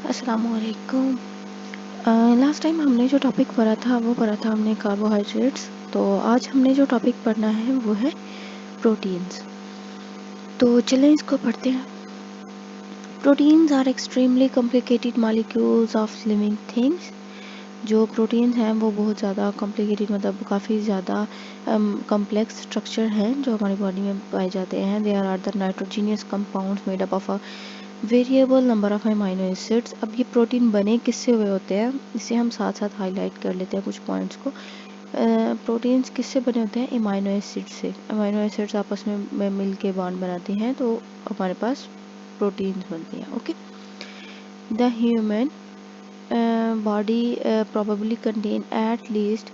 अस्सलामुअलैकुम। Last time हमने जो टॉपिक पढ़ा था हमने कार्बोहाइड्रेट्स। तो आज हमने जो टॉपिक पढ़ना है वो है प्रोटीन्स। तो चलें इसको पढ़ते हैं। Proteins are extremely complicated molecules of living things. जो प्रोटीन्स हैं वो बहुत ज़्यादा कॉम्प्लिकेटेड मतलब काफ़ी ज़्यादा कॉम्प्लेक्स स्ट्रक्चर हैं जो हमारी बॉडी में पाए जाते हैं। They are the nitrogenous compounds made up of a variable number of amino acids. अब ये प्रोटीन बने किससे हुए होते हैं, इसे हम साथ साथ हाईलाइट कर लेते हैं कुछ पॉइंट्स को। प्रोटीन्स किससे बने होते हैं? अमाइनो एसिड से। अमाइनो एसिड्स आपस में मिल के बॉन्ड बनाते हैं तो हमारे पास प्रोटीन्स बनते हैं। Okay, the human body probably contain at least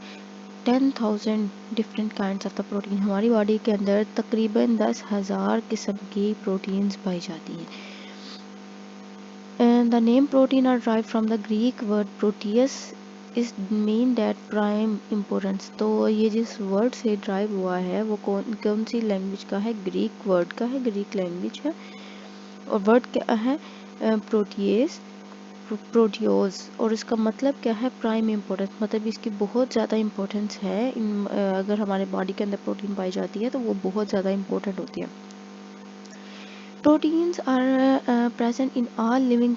10,000 different kinds of the protein. हमारी बॉडी के अंदर तकरीबन 10,000 किस्म की प्रोटीन्स पाई जाती हैं। The name protein are derived from the Greek word proteus is mean that prime importance। तो ये जिस वर्ड से ड्राइव हुआ है वो कौन सी लैंग्वेज का है? ग्रीक वर्ड का है, ग्रीक लैंग्वेज है। और वर्ड क्या है? प्रोटीएस, प्रोटियोज। और इसका मतलब क्या है? प्राइम इम्पोर्टेंस, मतलब इसकी बहुत ज़्यादा इम्पोर्टेंस है। अगर हमारे बॉडी के अंदर प्रोटीन पाई जाती है तो वो बहुत ज़्यादा इम्पोर्टेंट होती है। Proteins are present in all living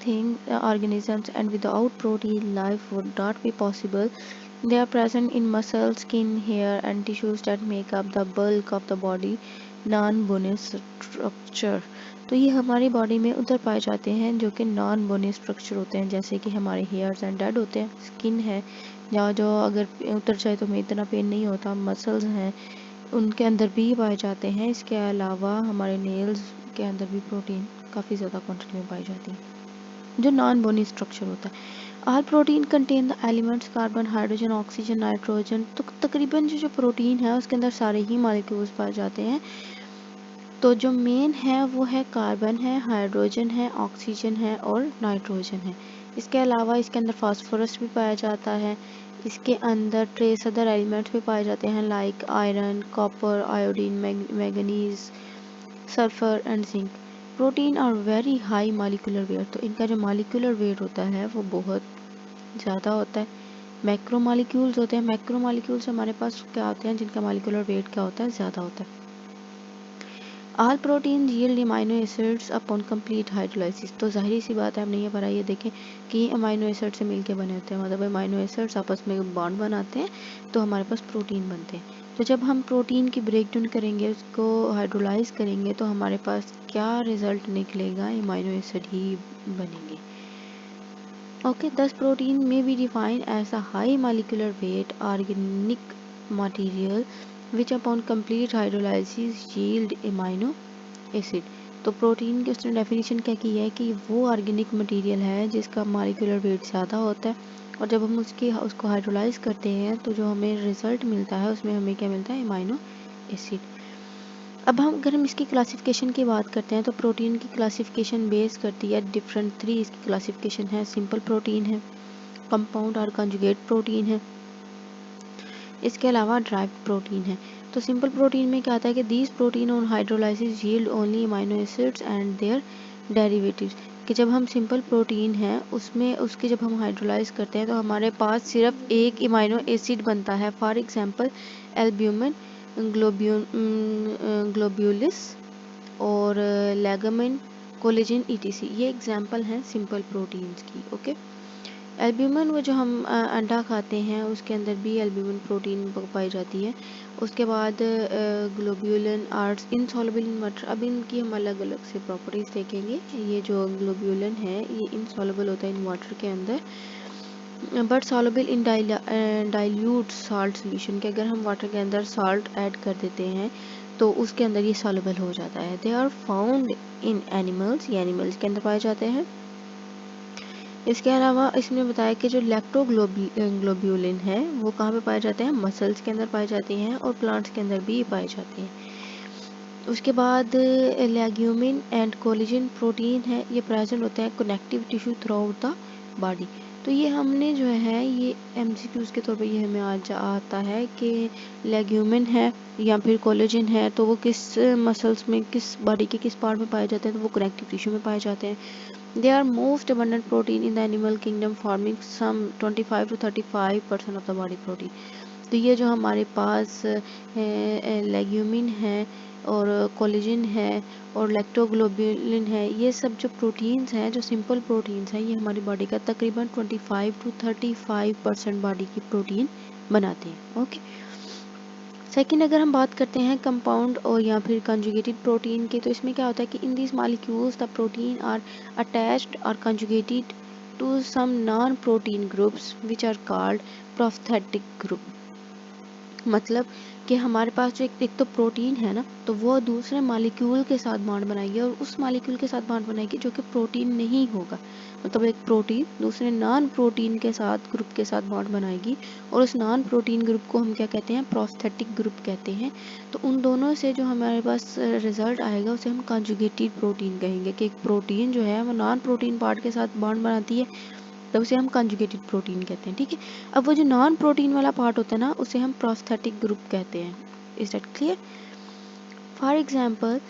organisms, and without protein, life would not be possible. They are present in muscle, skin, hair, and tissues that make up the bulk of the body, non-bony structure। तो ये हमारी body में उधर पाए जाते हैं जो कि नॉन बोनी स्ट्रक्चर होते हैं, जैसे कि हमारे हेयर्स एंड डेड होते हैं, स्किन है या जो अगर उतर जाए तो हमें इतना पेन नहीं होता, मसल्स हैं उनके अंदर भी पाए जाते हैं। इसके अलावा हमारे नेल्स के अंदर भी प्रोटीन काफ़ी ज़्यादा क्वांटिटी में पाई जाती है जो नॉन बोनी स्ट्रक्चर होता है। All protein contain the elements carbon, hydrogen, oxygen, nitrogen. तो तकरीबन जो प्रोटीन है उसके अंदर सारे ही मॉलिक्यूल्स पाए जाते हैं। तो जो मेन है वो है कार्बन है, हाइड्रोजन है, ऑक्सीजन है और नाइट्रोजन है। इसके अलावा इसके अंदर फास्फोरस भी पाया जाता है। इसके अंदर ट्रेस अदर एलिमेंट्स भी पाए जाते हैं like iron, copper, iodine, manganese, sulphur and zinc. Protein are very high molecular weight. तो इनका जो मॉलिक्यूलर वेट होता है वो बहुत ज़्यादा होता है। मैक्रो मॉलिक्यूल्स होते हैं। मैक्रो मॉलिक्यूल्स हमारे पास क्या होते हैं जिनका मॉलिक्यूलर वेट क्या होता है? ज़्यादा होता है। All protein yield amino acids upon complete hydrolysis. तो जाहिर सी बात है, हमने ये पढ़ा, ये देखें कि अमाइनो एसिड से मिलके बने होते हैं, मतलब अमाइनो एसिड्स आपस में बॉन्ड बनाते हैं तो हमारे पास प्रोटीन बनते हैं। तो जब हम प्रोटीन की ब्रेक डाउन करेंगे, उसको हाइड्रोलाइज करेंगे तो हमारे पास क्या रिजल्ट निकलेगा? अमाइनो एसिड ही बनेंगे। Okay, thus protein may be defined as a high molecular weight organic material which upon complete hydrolysis yield amino acid. तो प्रोटीन की उसने डेफिनेशन क्या की है कि वो ऑर्गेनिक मटेरियल है जिसका मॉलिक्यूलर वेट ज़्यादा होता है, और जब हम उसको हाइड्रोलाइज करते हैं तो जो हमें रिजल्ट मिलता है उसमें हमें क्या मिलता है? Amino acid. अब अगर हम इसकी क्लासिफिकेशन की बात करते हैं तो प्रोटीन की क्लासिफिकेशन बेस करती है डिफरेंट 3 इसकी क्लासिफिकेशन है। सिंपल प्रोटीन है, कंपाउंड और कंजुगेट प्रोटीन है, इसके अलावा ड्राइव्ड प्रोटीन है। तो सिंपल प्रोटीन में क्या आता है कि these protein on hydrolysis yield only amino acids and their derivatives. कि जब हम सिंपल प्रोटीन है उसमें उसके जब हम हाइड्रोलाइज करते हैं तो हमारे पास सिर्फ एक अमाइनो एसिड बनता है। फॉर एग्जांपल एल्ब्यूमिन, ग्लोब्यूलिस और लेगामिन, कोलेजन, ईटीसी। ये एग्जांपल हैं सिंपल प्रोटीन्स की। ओके, एल्ब्यूमिन वो जो हम अंडा खाते हैं उसके अंदर भी एल्ब्यूमिन प्रोटीन पाई जाती है। उसके बाद globulin arts insoluble in water. अब इनकी हम अलग अलग से प्रॉपर्टीज देखेंगे। ये जो ग्लोब्यूलिन है ये इनसॉल्युबल होता है इन वाटर के अंदर, but soluble in dilute salt solution. के अगर हम वाटर के अंदर साल्ट ऐड कर देते हैं तो उसके अंदर ये सॉल्युबल हो जाता है। They are found in animals, ये एनिमल्स के अंदर पाए जाते हैं। इसके अलावा इसने बताया कि जो लैक्टोग्लोब्यूलिन है वो कहाँ पे पाए जाते हैं? मसल्स के अंदर पाए जाते हैं और प्लांट्स के अंदर भी पाए जाते हैं। उसके बाद लेग्यूमिन एंड कोलेजन प्रोटीन है, ये प्रेजेंट होते हैं connective tissue through out the body. तो ये हमने जो है ये एमसीक्यूज के तौर पे ये हमें आज आता है कि लेग्यूमिन है या फिर कोलेजन है तो वो किस मसल्स में, किस बॉडी के किस पार्ट में पाए जाते हैं? तो वो कनेक्टिव टिश्यू में पाए जाते हैं। They are most abundant protein in the animal kingdom, forming some 25 to 35% of the body protein. तो ये जो हमारे पास लेग्यूमिन है और कोलेजन है और लैक्टोग्लोबुलिन है, ये सब जो प्रोटीन्स हैं, जो सिंपल प्रोटीन्स हैं, ये हमारी बॉडी का तकरीबन 25 टू 35% बॉडी की प्रोटीन बनाते हैं। ओके। सेकंड, अगर हम बात करते हैं कंपाउंड और या फिर कंजुगेटेड प्रोटीन की, तो इसमें क्या होता है कि in this molecules the protein are attached और conjugated to some non protein groups which are called prosthetic group. मतलब कि हमारे पास जो एक तो प्रोटीन है ना, तो वो दूसरे मॉलिक्यूल के साथ बॉन्ड बनाएगी और उस मॉलिक्यूल के साथ बॉन्ड बनाएगी जो कि प्रोटीन नहीं होगा। मतलब एक प्रोटीन दूसरे नॉन प्रोटीन के साथ ग्रुप के साथ बॉन्ड बनाएगी और उस नॉन प्रोटीन ग्रुप को हम क्या कहते हैं? प्रोस्थेटिक ग्रुप कहते हैं। तो उन दोनों से जो हमारे पास रिजल्ट आएगा उसे हम कंजुगेटेड प्रोटीन कहेंगे कि एक प्रोटीन जो है वो नॉन प्रोटीन पार्ट के साथ बॉन्ड बनाती है, तो उसे हम कंजुगेटेड प्रोटीन कहते हैं। ठीक है। अब वो जो नॉन प्रोटीन वाला पार्ट होता है ना, उसे हम प्रोस्थेटिक ग्रुप कहते हैं। Is that clear? For example,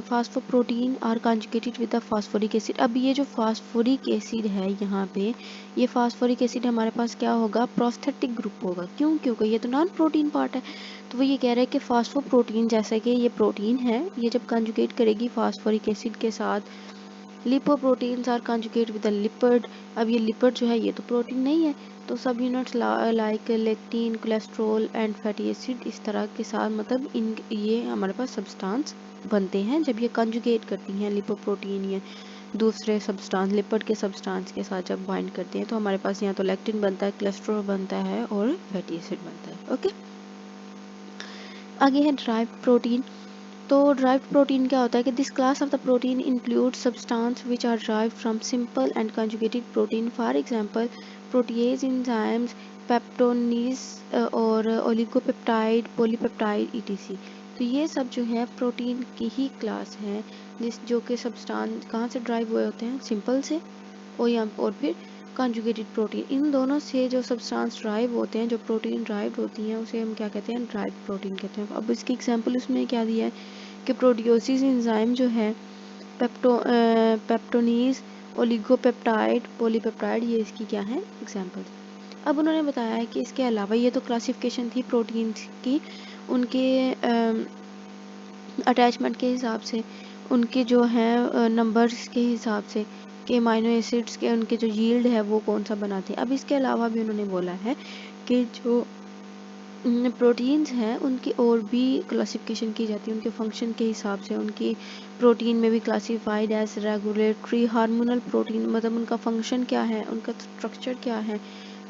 phosphoprotein are conjugated with the phosphoric acid. अब ये जो फास्फोरिक एसिड है यहाँ पे, ये फास्फोरिक एसिड हमारे पास क्या होगा? प्रोस्थेटिक ग्रुप होगा। क्यों? क्योंकि ये तो नॉन प्रोटीन पार्ट है। तो वो ये कह रहा है कि फास्फोप्रोटीन, जैसे कि ये प्रोटीन है, ये जब कंजुगेट करेगी फास्फोरिक एसिड के साथ, lipoproteins are conjugate with the lipid. अब ये लिपिड जो है ये तो प्रोटीन नहीं है, तो सब units like lectin, cholesterol and fatty acid, इस तरह के साथ मतलब इन ये हमारे पास सब्सटेंस बनते हैं जब ये कंजुगेट करती हैं लिपोप्रोटीन या दूसरे सब्सटेंस लिपिड के सब्सटेंस के साथ जब बाइंड करते हैं, तो हमारे पास यहाँ तो लेक्टिन बनता है, कोलेस्ट्रॉल बनता है और फैटी एसिड बनता है। ओके। आगे है ड्राइव्ड प्रोटीन। तो ड्राइव्ड प्रोटीन क्या होता है कि this class of the protein include substance which are derived from simple and conjugated protein. For example, protease, enzymes, peptones और ओलिगोपेप्टाइड, पॉलीपेप्टाइड ईटीसी। तो ये सब जो है प्रोटीन की ही क्लास है, जिस जो कि सब्सटेंस कहाँ से ड्राइव हुए होते हैं? सिंपल से और फिर कंजुगेटेड प्रोटीन। इन दोनों से जो सब्सटेंस ड्राइव होते हैं, जो प्रोटीन ड्राइव होती हैं, उसे हम क्या कहते हैं? ड्राइव प्रोटीन कहते हैं। अब इसकी एग्जांपल उसमें क्या दिया है कि प्रोटियोसिस एंजाइम जो है, पेप्टोनीज, ओलिगोपेप्टाइड, पॉलीपेप्टाइड, ये इसकी क्या है? एग्जांपल। अब उन्होंने बताया है कि इसके अलावा, ये तो क्लासिफिकेशन थी प्रोटीन्स की, उनके अटैचमेंट के हिसाब से, उनके जो है नंबर्स के हिसाब से कि अमाइनो एसिड्स के उनके जो यील्ड है वो कौन सा बनाते हैं। अब इसके अलावा भी उन्होंने बोला है कि जो प्रोटीन्स हैं उनकी और भी क्लासिफिकेशन की जाती है उनके फंक्शन के हिसाब से। उनकी प्रोटीन में भी classified as regulatory hormonal protein, मतलब उनका फंक्शन क्या है, उनका स्ट्रक्चर क्या है,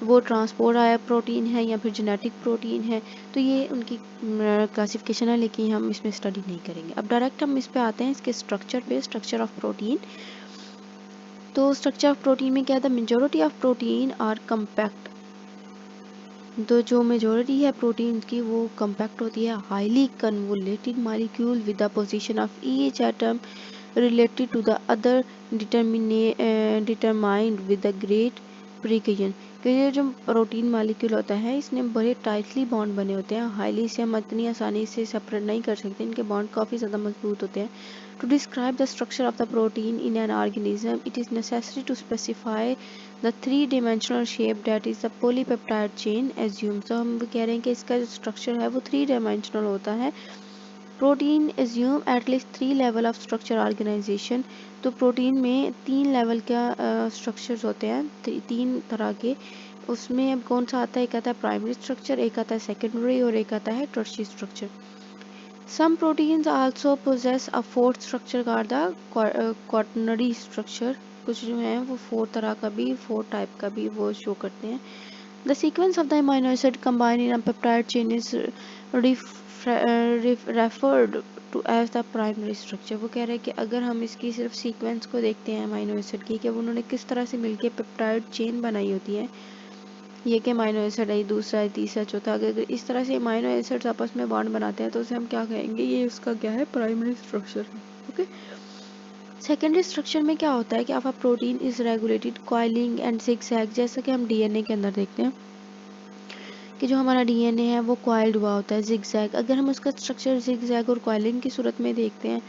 वो ट्रांसपोर्ट आया प्रोटीन है या फिर जेनेटिक प्रोटीन है। तो ये उनकी क्लासिफिकेशन है, लेकिन हम इसमें स्टडी नहीं करेंगे। अब डायरेक्ट हम इस पे आते हैं, इसके स्ट्रक्चर पे, स्ट्रक्चर ऑफ प्रोटीन। तो स्ट्रक्चर ऑफ प्रोटीन में क्या था? Majority of protein are compact. तो जो मेजोरिटी है प्रोटीन की वो कम्पैक्ट होती है। Highly convoluted molecule with the position of each atom related to the other determined with the great precision. कि ये जो प्रोटीन मॉलिक्यूल होता है, इसने बड़े टाइटली बॉन्ड बने होते हैं। हाईली से हम इतनी आसानी से सेपरेट नहीं कर सकते, इनके बॉन्ड काफ़ी ज़्यादा मजबूत होते हैं। To describe the structure of the protein in an organism, it is necessary to specify the three-dimensional shape, that is the polypeptide chain assumed। तो हम कह रहे हैं कि इसका जो स्ट्रक्चर है वो थ्री डायमेंशनल होता है। Protein assume at least three level of structure organization. तो प्रोटीन में तीन लेवल का स्ट्रक्चर्स होते हैं, तीन तरह के। उसमें अब कौन सा आता है? एक आता है प्राइमरी स्ट्रक्चर, एक आता है सेकेंडरी और एक आता है tertiary structure. Some proteins also possess a fourth structure called the quaternary structure। कुछ जो हैं वो फोर तरह का भी, फोर टाइप का भी वो शो करते हैं। The sequence of the amino acid combined in a peptide chain is referred to as the primary structure। वो कह रहे हैं कि अगर हम इसकी सिर्फ सीक्वेंस को देखते हैं अमाइनो एसिड की, कि उन्होंने किस तरह से मिलके पेप्टाइड चेन बनाई होती है, ये कि अमाइनो एसिड है, दूसरा है, तीसरा, चौथा। अगर इस तरह से अमाइनो एसिड्स आपस में बॉन्ड बनाते हैं तो उसे हम क्या कहेंगे? ये उसका क्या है? प्राइमरी स्ट्रक्चर है। ओके। सेकेंडरी स्ट्रक्चर में क्या होता है कि a protein is regulated coiling and zigzag. जैसा कि हम डीएनए के अंदर देखते हैं कि जो हमारा डीएनए है वो कॉइल्ड हुआ होता है, जिगजैग। अगर हम उसका स्ट्रक्चर जिगजैग और कॉइलिंग की सूरत में देखते हैं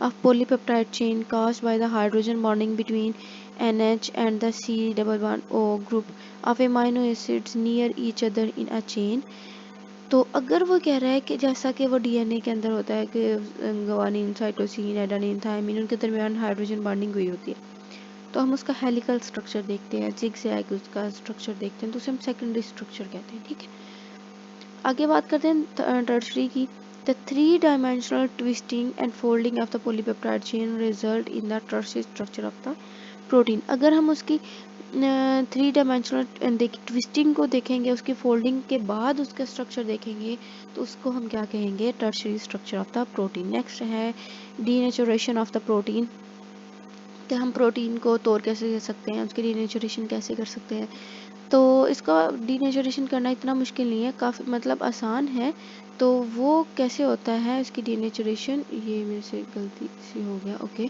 of polypeptide chain caused by the hydrogen bonding between NH and the C double bond O group of amino acids near each other in a chain। तो अगर वो कह रहा है कि जैसा कि वो डीएनए के अंदर होता है कि ग्वानिन, साइटोसिन, एडेनिन, थायमिन, उनके दरमियान हाइड्रोजन बॉन्डिंग हुई होती है, तो हम उसका हेलिकल स्ट्रक्चर देखते हैं, जिगजैग उसका स्ट्रक्चर देखते हैं, तो उसे हम सेकेंडरी स्ट्रक्चर कहते हैं। ठीक है, आगे बात करते हैं टर्शरी की। The three dimensional twisting and folding of the polypeptide chain result in the tertiary structure of the protein. अगर हम उसकी थ्री डायमेंशनल ट्विस्टिंग को देखेंगे, उसकी फोल्डिंग के बाद उसका स्ट्रक्चर देखेंगे, तो उसको हम क्या कहेंगे, tertiary structure of the protein. Next है डीनेचुरेशन ऑफ द प्रोटीन। तो हम प्रोटीन को तोड़ कैसे कर सकते हैं, उसकी डीनेचुरेशन कैसे कर सकते हैं। तो इसका डीनेचुरेशन करना इतना मुश्किल नहीं है, काफ़ी मतलब आसान है। तो वो कैसे होता है इसकी डीनेचुरेशन, ये मेरे से गलती से हो गया, ओके।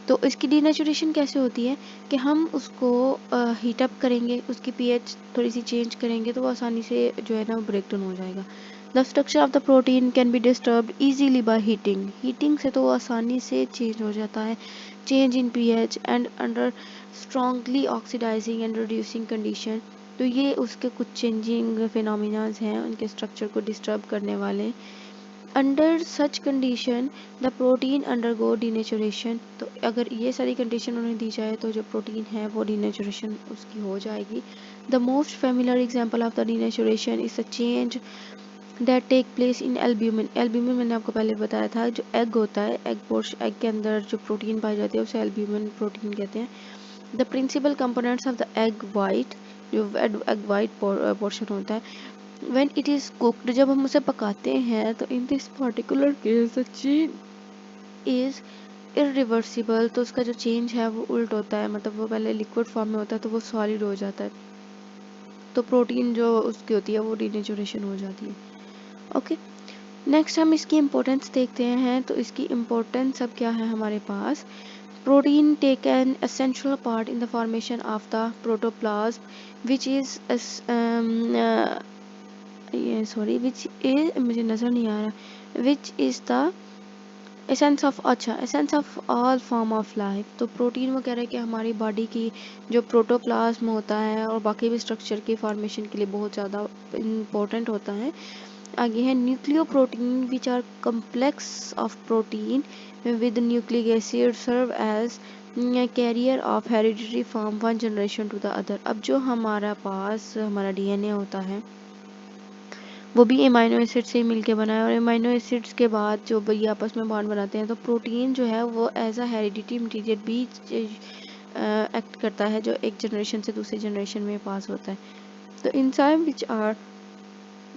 तो इसकी डीनेचुरेशन कैसे होती है कि हम उसको हीट अप करेंगे, उसकी पीएच थोड़ी सी चेंज करेंगे, तो वो आसानी से जो है ना वो ब्रेक डाउन हो जाएगा। The structure of the protein can be disturbed easily by heating. Heating से तो वो आसानी से चेंज हो जाता है। Change in pH and under strongly oxidizing and reducing condition. तो ये उसके कुछ चेंजिंग फिनोमिनाज हैं उनके स्ट्रक्चर को डिस्टर्ब करने वाले। Under such condition the protein undergo denaturation. तो अगर ये सारी कंडीशन उन्हें दी जाए तो जो प्रोटीन है वो डीनेचुरेशन उसकी हो जाएगी। The most familiar example of the denaturation is the change that take place in albumin. Albumin मैंने आपको पहले बताया था, जो एग होता है, एग के अंदर जो प्रोटीन पाई जाती है उसे एल्ब्यूमिन प्रोटीन कहते हैं। The principal components of the egg white, जो एग वाइट पोर्शन होता है, व्हेन इट इज़ कुक्ड, जब हम उसे पकाते हैं, तो in this particular case the chain is irreversible. तो उसका जो चेंज है वो उल्ट होता है, मतलब वो पहले लिक्विड फॉर्म में होता है तो वो सॉलिड हो जाता है, तो प्रोटीन जो उसकी होती है वो डीनेचुरेशन हो जाती है। ओके, नेक्स्ट हम इसकी इम्पोर्टेंस देखते हैं। तो इसकी इम्पोर्टेंस अब क्या है हमारे पास। Protein take an essential part in the formation of the protoplasm which is which is, मुझे नज़र नहीं आ रहा, which is the essence of, अच्छा, essence of all form of life. तो प्रोटीन वो कह रहे हैं कि हमारी बॉडी की जो प्रोटोप्लाज्म होता है और बाकी भी स्ट्रक्चर की फॉर्मेशन के लिए बहुत ज़्यादा इम्पोर्टेंट होता है। आगे है nucleoprotein which are complex of protein with nucleic acid serve as carrier of hereditary from one generation to the other. अब जो हमारा पास हमारा डीएनए होता है वो भी अमाइनो एसिड से मिलके बना है, और अमाइनो एसिड्स के बाद जो ये आपस में बॉन्ड बनाते हैं, तो प्रोटीन जो है वो एज अ हेरिडिटी मटीरियल भी एक्ट करता है, जो एक जनरेशन से दूसरी जनरेशन में पास होता है। तो enzyme which are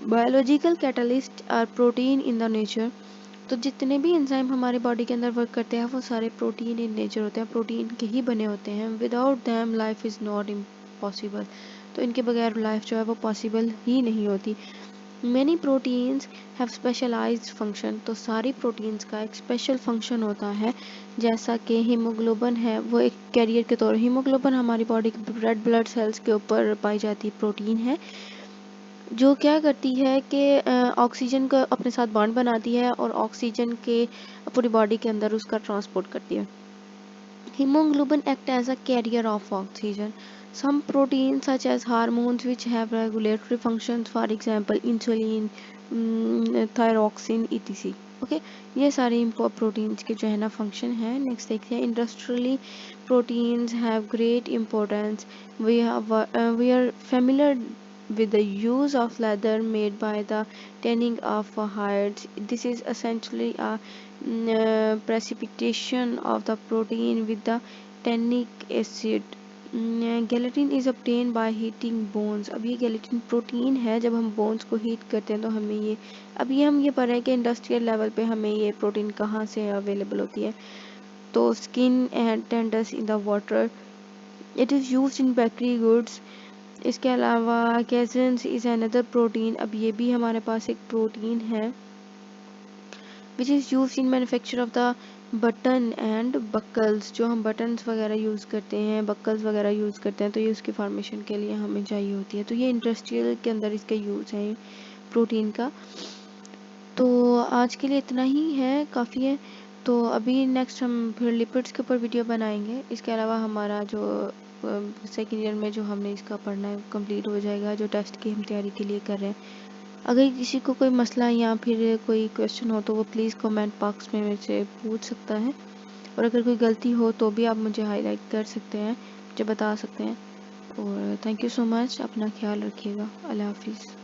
biological catalyst are protein in the nature. तो जितने भी एंजाइम हमारे बॉडी के अंदर वर्क करते हैं वो सारे प्रोटीन इन नेचर होते हैं, प्रोटीन के ही बने होते हैं। Without them life is not impossible. तो इनके बगैर लाइफ जो है वो पॉसिबल ही नहीं होती। Many proteins have specialized function. तो सारी प्रोटीन्स का एक स्पेशल फंक्शन होता है, जैसा कि हीमोग्लोबिन है वो एक कैरियर के तौर, हीमोग्लोबिन हमारी बॉडी के रेड ब्लड सेल्स के ऊपर पाई जाती प्रोटीन है, जो क्या करती है कि ऑक्सीजन को अपने साथ बॉन्ड बनाती है और ऑक्सीजन के पूरी बॉडी के अंदर उसका ट्रांसपोर्ट करती है। Hemoglobin act as a carrier of oxygen. Some proteins such as hormones which have regulatory functions, for example insulin, thyroxine etc. Okay, ये सारे प्रोटीन्स के जो है ना फंक्शन है। नेक्स्ट देखते हैं industrially proteins have great importance. We are familiar with the use of leather made by the tanning of hides. This is essentially a precipitation of the protein with the tannic acid. Gelatin is obtained by heating bones. अब ये gelatin protein है, जब हम bones को heat करते हैं तो हमें ये, अब ये हम ये पढ़ रहे हैं कि इंडस्ट्रियल लेवल पे हमें ये प्रोटीन कहाँ से अवेलेबल होती है। तो skin and tenders in the water, it is use in bakery goods. इसके अलावा कैसेंस इज़ अनदर प्रोटीन। अब ये भी हमारे पास एक प्रोटीन है which is use in manufacture of the button and buckles. जो हम बटन्स वगैरह यूज़ करते हैं, बक्कल्स वगैरह यूज़ करते हैं, तो ये उसकी फॉर्मेशन के लिए हमें चाहिए होती है। तो ये इंडस्ट्रियल के अंदर इसका यूज़ है प्रोटीन का। तो आज के लिए इतना ही है, काफ़ी है। तो अभी नेक्स्ट हम फिर लिपिड्स के ऊपर वीडियो बनाएंगे। इसके अलावा हमारा जो सेकेंड ईयर में जो हमने इसका पढ़ना है कंप्लीट हो जाएगा, जो टेस्ट की हम तैयारी के लिए कर रहे हैं। अगर किसी को कोई मसला या फिर कोई क्वेश्चन हो तो वो प्लीज़ कमेंट बॉक्स में मेरे से पूछ सकता है, और अगर कोई गलती हो तो भी आप मुझे हाईलाइट कर सकते हैं, मुझे बता सकते हैं। और थैंक यू सो मच, अपना ख्याल रखिएगा। अल्लाह हाफिज़।